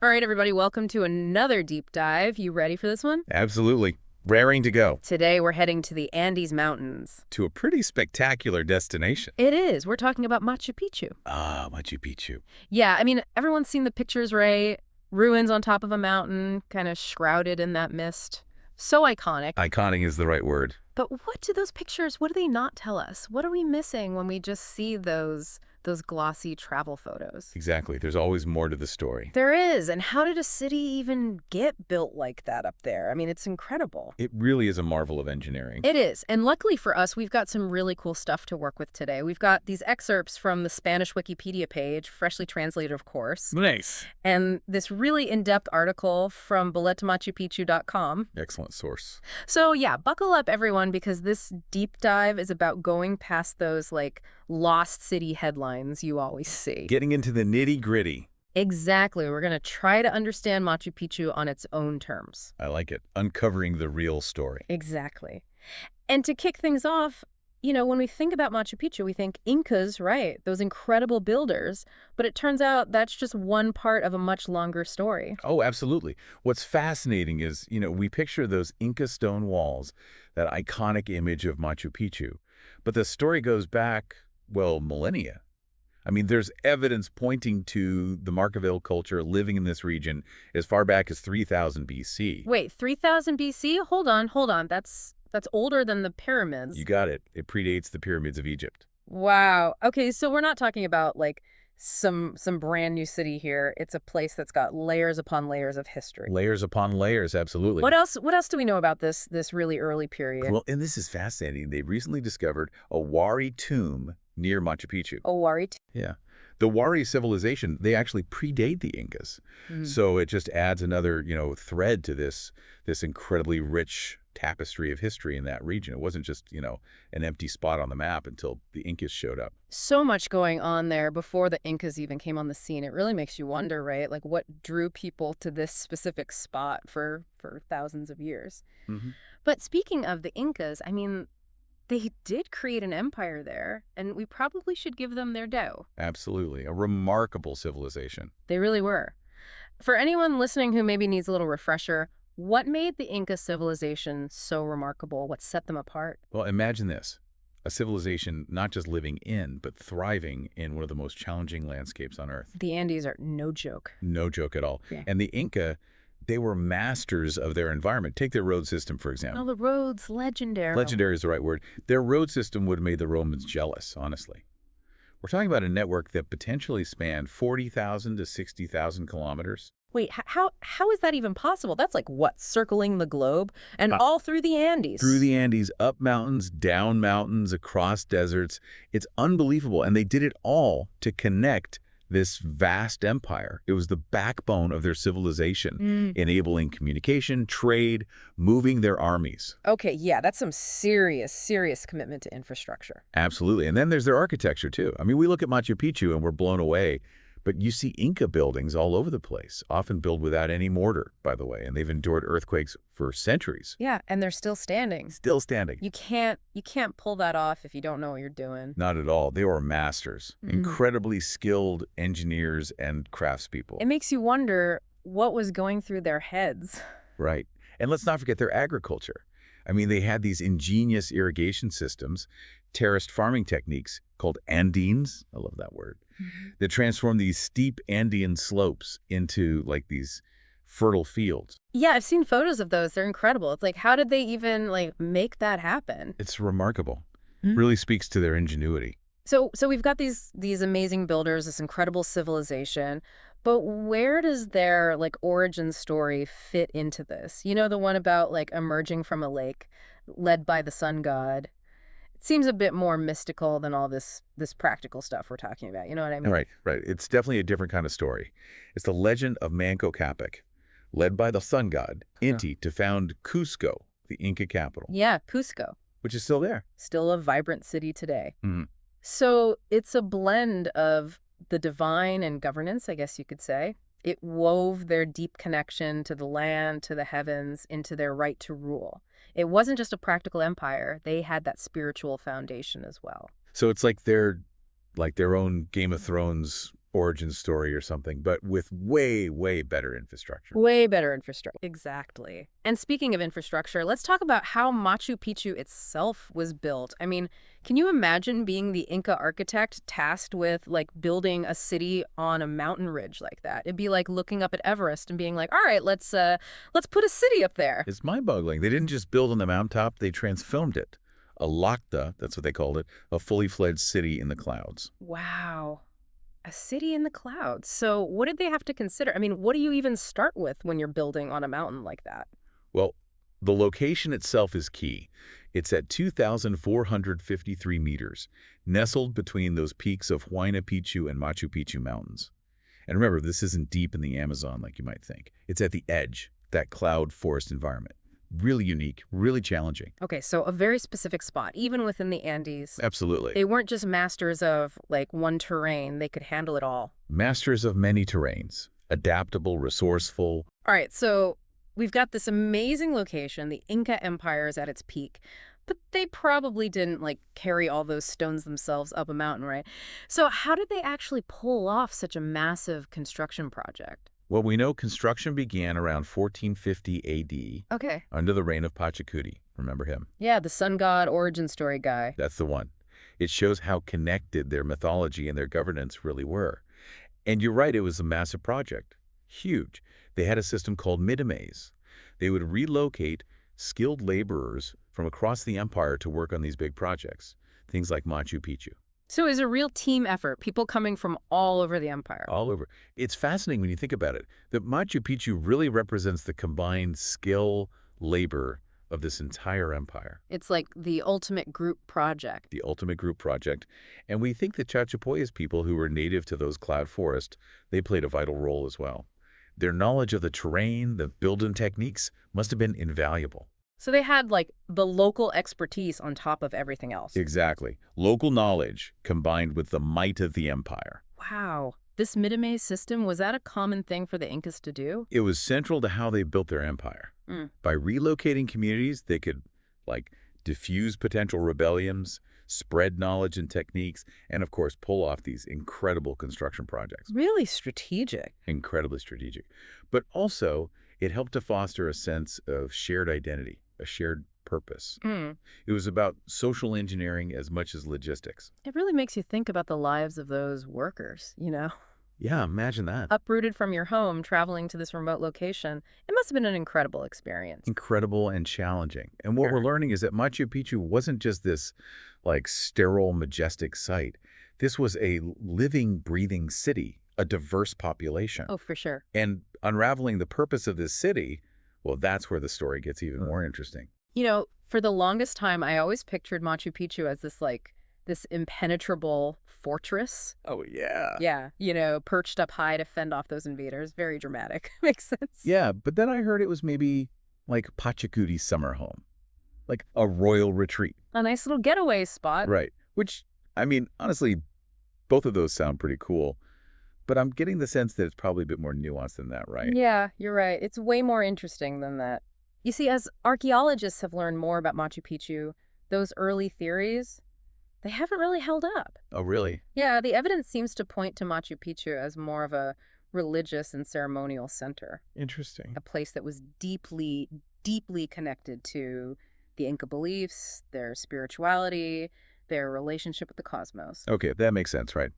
All right, everybody, welcome to another deep dive. You ready for this one? Absolutely. Raring to go. Today, we're heading to the Andes Mountains. To a pretty spectacular destination. It is. We're talking about Machu Picchu. Ah, Machu Picchu. Yeah, I mean, everyone's seen the pictures, right? Ruins on top of a mountain, kind of shrouded in that mist. So iconic. Iconic is the right word. But what do those pictures, what do they not tell us? What are we missing when we just see those glossy travel photos? Exactly. There's always more to the story. There is. And how did a city even get built like that up there? I mean, it's incredible. It really is a marvel of engineering. It is. And luckily for us, we've got some really cool stuff to work with today. We've got these excerpts from the Spanish Wikipedia page, freshly translated, of course. Nice. And this really in-depth article from boletamachu.com. Excellent source. So yeah, buckle up, everyone, because this deep dive is about going past those, lost city headlines you always see. Getting into the nitty-gritty. Exactly. We're going to try to understand Machu Picchu on its own terms. I like it. Uncovering the real story. Exactly. And to kick things off, when we think about Machu Picchu, we think Incas, right? Those incredible builders. But it turns out that's just one part of a much longer story. Oh, absolutely. What's fascinating is, we picture those Inca stone walls, that iconic image of Machu Picchu. But the story goes back, well, millennia. I mean, there's evidence pointing to the Marcaville culture living in this region as far back as 3000 BC. Wait, 3000 BC? Hold on. That's older than the pyramids. You got it. It predates the pyramids of Egypt. Wow. Okay, so we're not talking about some brand new city here. It's a place that's got layers upon layers of history. Layers upon layers, absolutely. What else do we know about this really early period? Well, and this is fascinating. They recently discovered a Wari tomb near Machu Picchu. A Wari tomb? Yeah. The Wari civilization, they actually predate the Incas. So it just adds another, thread to this incredibly rich tapestry of history in that region. It wasn't just, an empty spot on the map until the Incas showed up. So much going on there before the Incas even came on the scene. It really makes you wonder, right? What drew people to this specific spot for thousands of years. But speaking of the Incas, I mean, they did create an empire there, and we probably should give them their due. Absolutely. A remarkable civilization. They really were. For anyone listening who maybe needs a little refresher, what made the Inca civilization so remarkable? What set them apart? Well, imagine this. A civilization not just living in, but thriving in one of the most challenging landscapes on Earth. The Andes are no joke. No joke at all. Yeah. And the Inca, they were masters of their environment. Take their road system, for example. Oh, the roads, legendary. Legendary is the right word. Their road system would have made the Romans jealous, honestly. We're talking about a network that potentially spanned 40,000 to 60,000 kilometers. Wait, how is that even possible? That's circling the globe? And all through the Andes? Through the Andes, up mountains, down mountains, across deserts. It's unbelievable. And they did it all to connect this vast empire. It was the backbone of their civilization, enabling communication, trade, moving their armies. Okay, yeah, that's some serious commitment to infrastructure. Absolutely. And then there's their architecture, too. I mean, we look at Machu Picchu and we're blown away. But you see Inca buildings all over the place, often built without any mortar, by the way, and they've endured earthquakes for centuries. Yeah, and they're still standing. Still standing. You can't pull that off if you don't know what you're doing. Not at all. They were masters, incredibly skilled engineers and craftspeople. It makes you wonder what was going through their heads. Right. And let's not forget their agriculture. I mean, they had these ingenious irrigation systems, terraced farming techniques called Andines. I love that word. That transformed these steep Andean slopes into these fertile fields. Yeah, I've seen photos of those. They're incredible. It's how did they even make that happen? It's remarkable. Really speaks to their ingenuity. So we've got these amazing builders, this incredible civilization, but where does their origin story fit into this? The one about emerging from a lake led by the sun god. It seems a bit more mystical than all this practical stuff we're talking about. You know what I mean? Right. It's definitely a different kind of story. It's the legend of Manco Capac, led by the sun god, Inti, to found Cusco, the Inca capital. Yeah, Cusco. Which is still there. Still a vibrant city today. So it's a blend of the divine and governance, I guess you could say. It wove their deep connection to the land, to the heavens, into their right to rule. It wasn't just a practical empire. They had that spiritual foundation as well. So it's like their own Game of Thrones origin story or something, but with way, way better infrastructure. Way better infrastructure. Exactly. And speaking of infrastructure, let's talk about how Machu Picchu itself was built. I mean, can you imagine being the Inca architect tasked with like building a city on a mountain ridge like that? It'd be like looking up at Everest and being like, "All right, let's put a city up there." It's mind-boggling. They didn't just build on the mountaintop, they transformed it. A lakta, that's what they called it, a fully fledged city in the clouds. Wow. A city in the clouds. So, what did they have to consider? I mean, what do you even start with when you're building on a mountain like that? Well, the location itself is key. It's at 2,453 meters, nestled between those peaks of Huayna Picchu and Machu Picchu mountains. And remember, this isn't deep in the Amazon like you might think. It's at the edge, that cloud forest environment. Really unique, really challenging. Okay, so a very specific spot, even within the Andes. Absolutely. They weren't just masters of like one terrain, they could handle it all. Masters of many terrains, adaptable, resourceful. All right, so we've got this amazing location. The Inca Empire is at its peak, but they probably didn't like carry all those stones themselves up a mountain, right? So how did they actually pull off such a massive construction project? Well, we know construction began around 1450 AD Okay. under the reign of Pachacuti. Remember him? Yeah, the sun god origin story guy. That's the one. It shows how connected their mythology and their governance really were. And you're right, it was a massive project. Huge. They had a system called midames. They would relocate skilled laborers from across the empire to work on these big projects, things like Machu Picchu. So it was a real team effort, people coming from all over the empire. All over. It's fascinating when you think about it, that Machu Picchu really represents the combined skill, labor of this entire empire, It's like the ultimate group project. the ultimate group project. And we think that Chachapoyas people who were native to those cloud forests, they played a vital role as well. Their knowledge of the terrain, the building techniques, must have been invaluable. So they had like the local expertise on top of everything else. Exactly. Local knowledge combined with the might of the empire. Wow. This Midamaze system, was that a common thing for the Incas to do? It was central to how they built their empire. Mm. By relocating communities, they could, like, diffuse potential rebellions, spread knowledge and techniques, and, of course, pull off these incredible construction projects. Really strategic. Incredibly strategic. But also, it helped to foster a sense of shared identity, a shared purpose. Mm. It was about social engineering as much as logistics. It really makes you think about the lives of those workers, you know? Yeah, imagine that. Uprooted from your home, traveling to this remote location. It must have been an incredible experience. Incredible and challenging. And what we're Sure. learning is that Machu Picchu wasn't just this, like, sterile, majestic site. This was a living, breathing city, a diverse population. Oh, for sure. And unraveling the purpose of this city, well, that's where the story gets even more interesting. You know, for the longest time, I always pictured Machu Picchu as this impenetrable fortress. Oh, yeah. Yeah, you know, perched up high to fend off those invaders. Very dramatic. Makes sense. Yeah, but then I heard it was maybe like Pachacuti's summer home, like a royal retreat. A nice little getaway spot. Right. Which, I mean, honestly, both of those sound pretty cool. But I'm getting the sense that it's probably a bit more nuanced than that, right? Yeah, you're right. It's way more interesting than that. You see, as archaeologists have learned more about Machu Picchu, those early theories, they haven't really held up. Oh, really? Yeah, the evidence seems to point to Machu Picchu as more of a religious and ceremonial center, Interesting. a place that was deeply, deeply connected to the Inca beliefs, their spirituality, their relationship with the cosmos. Okay, that makes sense, right?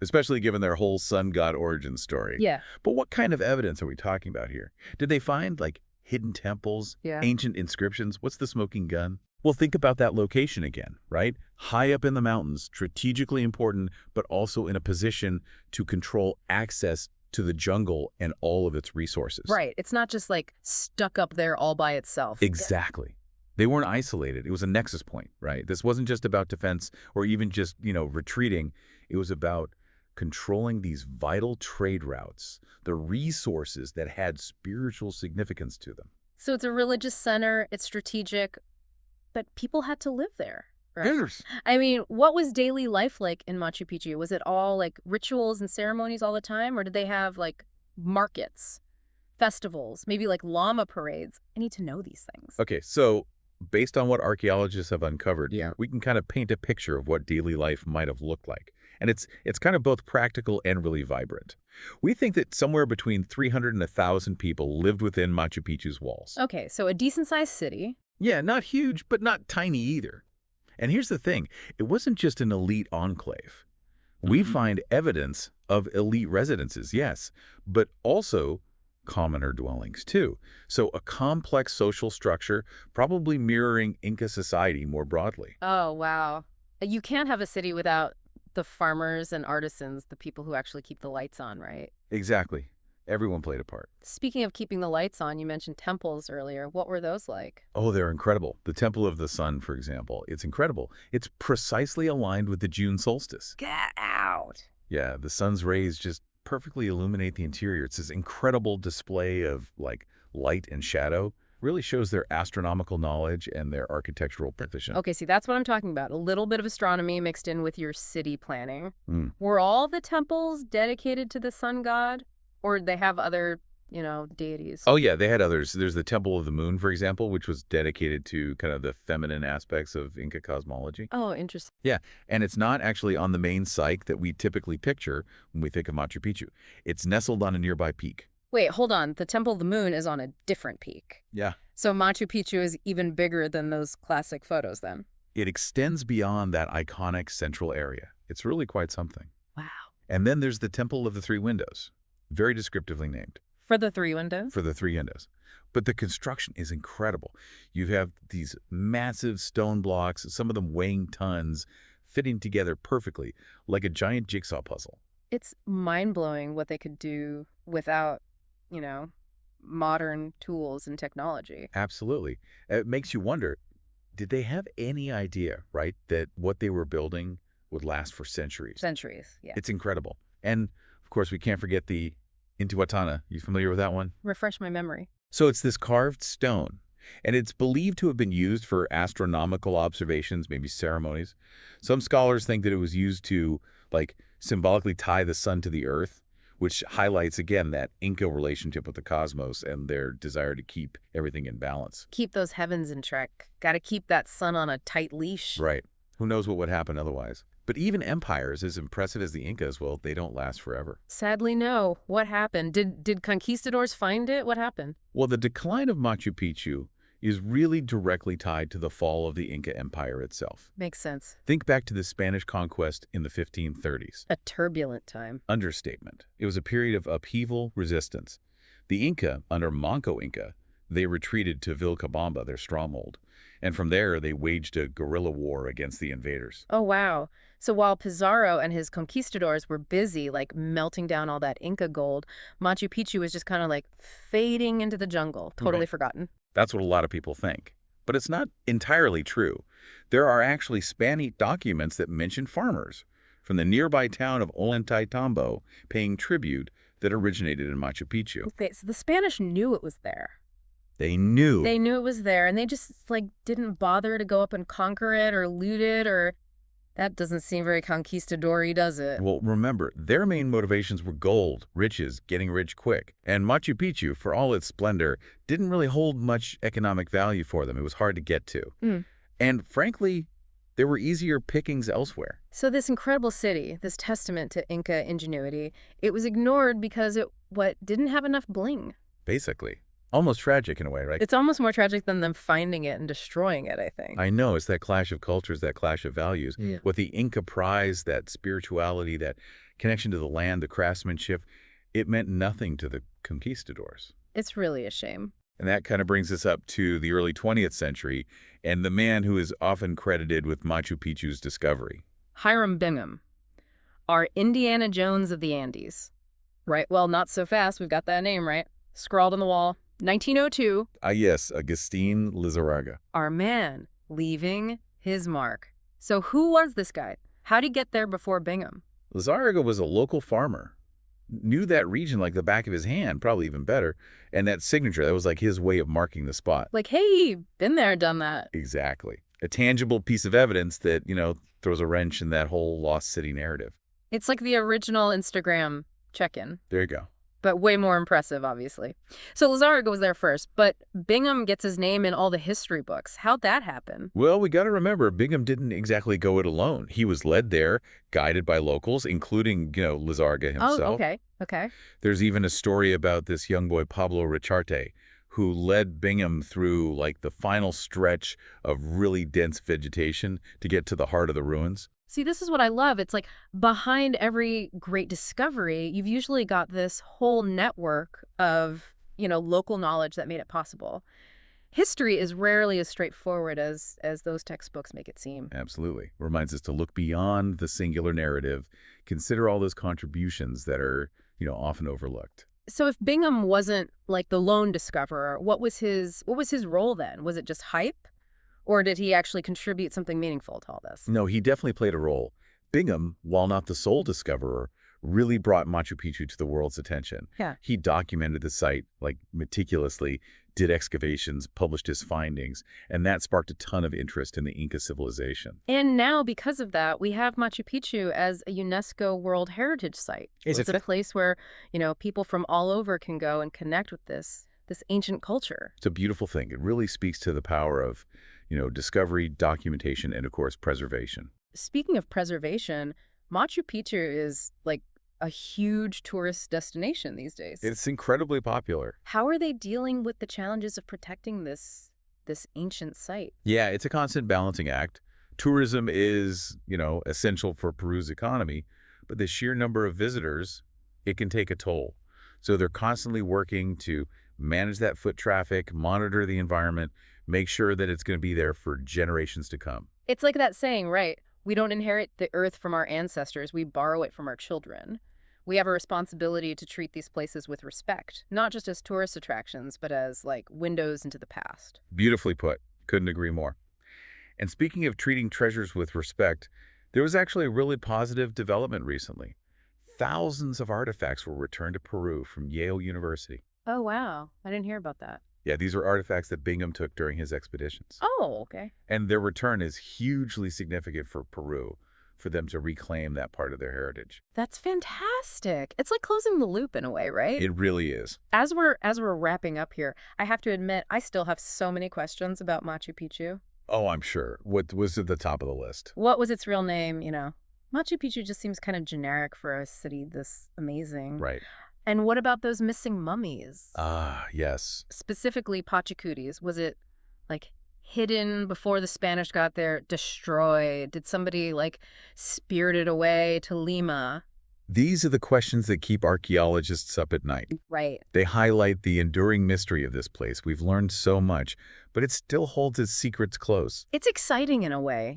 Especially given their whole sun god origin story. Yeah, But what kind of evidence are we talking about here? Did they find, like, hidden temples, yeah. ancient inscriptions? What's the smoking gun? Well, think about that location again, right? High up in the mountains, strategically important, but also in a position to control access to the jungle and all of its resources. Right. It's not just like stuck up there all by itself. Exactly. They weren't isolated. It was a nexus point, right? This wasn't just about defense or even just, retreating. It was about controlling these vital trade routes, the resources that had spiritual significance to them. So it's a religious center, it's strategic, but people had to live there. Right? Yes. I mean, what was daily life like in Machu Picchu? Was it all like rituals and ceremonies all the time, or did they have like markets, festivals, maybe like llama parades? I need to know these things. Okay, so based on what archaeologists have uncovered, Yeah. we can kind of paint a picture of what daily life might have looked like. And it's kind of both practical and really vibrant. We think that somewhere between 300 and 1,000 people lived within Machu Picchu's walls. Okay, so a decent-sized city. Yeah, not huge, but not tiny either. And here's the thing, it wasn't just an elite enclave. We find evidence of elite residences, yes, but also commoner dwellings too. So a complex social structure probably mirroring Inca society more broadly. Oh, wow. You can't have a city without the farmers and artisans, the people who actually keep the lights on, right? Exactly. Everyone played a part. Speaking of keeping the lights on, you mentioned temples earlier. What were those like? Oh, they're incredible. The Temple of the Sun, for example, it's incredible. It's precisely aligned with the June solstice. Get out. Yeah, the sun's rays just perfectly illuminate the interior. It's this incredible display of like light and shadow. Really shows their astronomical knowledge and their architectural precision. Okay, see, that's what I'm talking about. A little bit of astronomy mixed in with your city planning. Mm. Were all the temples dedicated to the sun god? Or did they have other, deities? Oh yeah, they had others. There's the Temple of the Moon, for example, which was dedicated to kind of the feminine aspects of Inca cosmology. Oh, interesting. Yeah, and it's not actually on the main site that we typically picture when we think of Machu Picchu. It's nestled on a nearby peak. Wait, hold on. The Temple of the Moon is on a different peak. Yeah. So Machu Picchu is even bigger than those classic photos then? It extends beyond that iconic central area. It's really quite something. Wow. And then there's the Temple of the Three Windows, very descriptively named. For the three windows? For the three windows. But the construction is incredible. You have these massive stone blocks, some of them weighing tons, fitting together perfectly, like a giant jigsaw puzzle. It's mind-blowing what they could do without, you know, modern tools and technology. Absolutely. It makes you wonder, did they have any idea, right, that what they were building would last for centuries? Centuries, yeah. It's incredible. And, of course, we can't forget the Intihuatana. You familiar with that one? Refresh my memory. So it's this carved stone, and it's believed to have been used for astronomical observations, maybe ceremonies. Some scholars think that it was used to, like, symbolically tie the sun to the earth, which highlights, again, that Inca relationship with the cosmos and their desire to keep everything in balance. Keep those heavens in check. Got to keep that sun on a tight leash. Right. Who knows what would happen otherwise? But even empires, as impressive as the Incas, well, they don't last forever. Sadly, no. What happened? Did conquistadors find it? What happened? Well, the decline of Machu Picchu is really directly tied to the fall of the Inca Empire itself. Makes sense. Think back to the Spanish conquest in the 1530s. A turbulent time. Understatement. It was a period of upheaval, resistance. The Inca, under Manco Inca, they retreated to Vilcabamba, their stronghold. And from there, they waged a guerrilla war against the invaders. Oh, wow. So while Pizarro and his conquistadors were busy, like, melting down all that Inca gold, Machu Picchu was just kind of, like, fading into the jungle, totally Right. forgotten. That's what a lot of people think. But it's not entirely true. There are actually Spanish documents that mention farmers from the nearby town of Ollantaytambo paying tribute that originated in Machu Picchu. So the Spanish knew it was there. They knew. They knew it was there, and they just, like, didn't bother to go up and conquer it or loot it or... That doesn't seem very conquistador-y, does it? Well, remember, their main motivations were gold, riches, getting rich quick. And Machu Picchu, for all its splendor, didn't really hold much economic value for them. It was hard to get to. Mm. And frankly, there were easier pickings elsewhere. So this incredible city, this testament to Inca ingenuity, it was ignored because it, didn't have enough bling. Basically. Almost tragic in a way, right? It's almost more tragic than them finding it and destroying it, I think. I know, it's that clash of cultures, that clash of values. Yeah. What the Inca prized, that spirituality, that connection to the land, the craftsmanship, it meant nothing to the conquistadors. It's really a shame. And that kind of brings us up to the early 20th century and the man who is often credited with Machu Picchu's discovery. Hiram Bingham, our Indiana Jones of the Andes. Right, well, not so fast. We've got that name right. Scrawled on the wall. 1902. Ah, yes, Agustin Lizarraga. Our man, leaving his mark. So who was this guy? How'd he get there before Bingham? Lizarraga was a local farmer. Knew that region like the back of his hand, probably even better. And that signature, that was like his way of marking the spot. Like, hey, been there, done that. Exactly. A tangible piece of evidence that, throws a wrench in that whole lost city narrative. It's like the original Instagram check-in. There you go. but way more impressive, obviously. So Lazaro goes there first, but Bingham gets his name in all the history books. How'd that happen? Well, we got to remember, Bingham didn't exactly go it alone. He was led there, guided by locals, including, Lizarga Oh, himself. okay. Okay. There's even a story about this young boy, Pablo Richarte, who led Bingham through, like, the final stretch of really dense vegetation to get to the heart of the ruins. See, this is what I love. It's like behind every great discovery, you've usually got this whole network of, local knowledge that made it possible. History is rarely as straightforward as those textbooks make it seem. Absolutely. Reminds us to look beyond the singular narrative, consider all those contributions that are, often overlooked. So if Bingham wasn't like the lone discoverer, what was his role then? Was it just hype? Or did he actually contribute something meaningful to all this? No, he definitely played a role. Bingham, while not the sole discoverer, really brought Machu Picchu to the world's attention. Yeah. He documented the site, like, meticulously, did excavations, published his findings, and that sparked a ton of interest in the Inca civilization. And now, because of that, we have Machu Picchu as a UNESCO World Heritage Site. Is It's it? a place where, people from all over can go and connect with this ancient culture. It's a beautiful thing. It really speaks to the power of, discovery, documentation, and, of course, preservation. Speaking of preservation, Machu Picchu is like a huge tourist destination these days. It's incredibly popular. How are they dealing with the challenges of protecting this ancient site? Yeah, it's a constant balancing act. Tourism is, essential for Peru's economy, but the sheer number of visitors, it can take a toll. So they're constantly working to manage that foot traffic, monitor the environment, make sure that it's going to be there for generations to come. It's like that saying, right? We don't inherit the earth from our ancestors, we borrow it from our children. We have a responsibility to treat these places with respect, not just as tourist attractions, but as like windows into the past. Beautifully put. Couldn't agree more. And speaking of treating treasures with respect, there was actually a really positive development recently. Thousands of artifacts were returned to Peru from Yale University. Oh, wow. I didn't hear about that. Yeah, these are artifacts that Bingham took during his expeditions. Oh, okay. And their return is hugely significant for Peru, for them to reclaim that part of their heritage. That's fantastic. It's like closing the loop in a way, right? It really is. As we're wrapping up here, I have to admit I still have so many questions about Machu Picchu. Oh, I'm sure. What was at the top of the list? What was its real name, Machu Picchu just seems kind of generic for a city this amazing. Right. And what about those missing mummies? Ah, yes. Specifically Pachacutis. Was it like hidden before the Spanish got there, destroyed? Did somebody like spirit it away to Lima? These are the questions that keep archaeologists up at night. Right. They highlight the enduring mystery of this place. We've learned so much, but it still holds its secrets close. It's exciting in a way,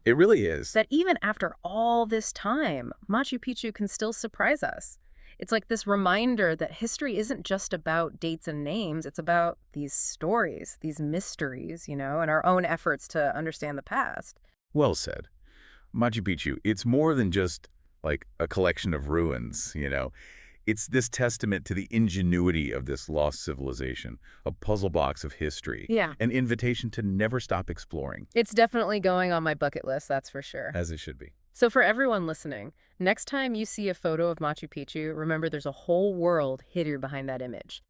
It really is. that even after all this time, Machu Picchu can still surprise us. It's like this reminder that history isn't just about dates and names. It's about these stories, these mysteries, and our own efforts to understand the past. Well said. Machu Picchu, it's more than just like a collection of ruins. It's this testament to the ingenuity of this lost civilization, a puzzle box of history, Yeah. an invitation to never stop exploring, It's definitely going on my bucket list, that's for sure. as it should be. So for everyone listening, next time you see a photo of Machu Picchu, remember there's a whole world hidden behind that image.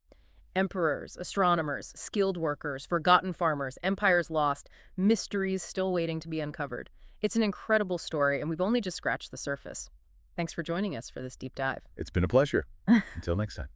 Emperors, astronomers, skilled workers, forgotten farmers, empires lost, mysteries still waiting to be uncovered. It's an incredible story, and we've only just scratched the surface. Thanks for joining us for this deep dive. It's been a pleasure. Until next time.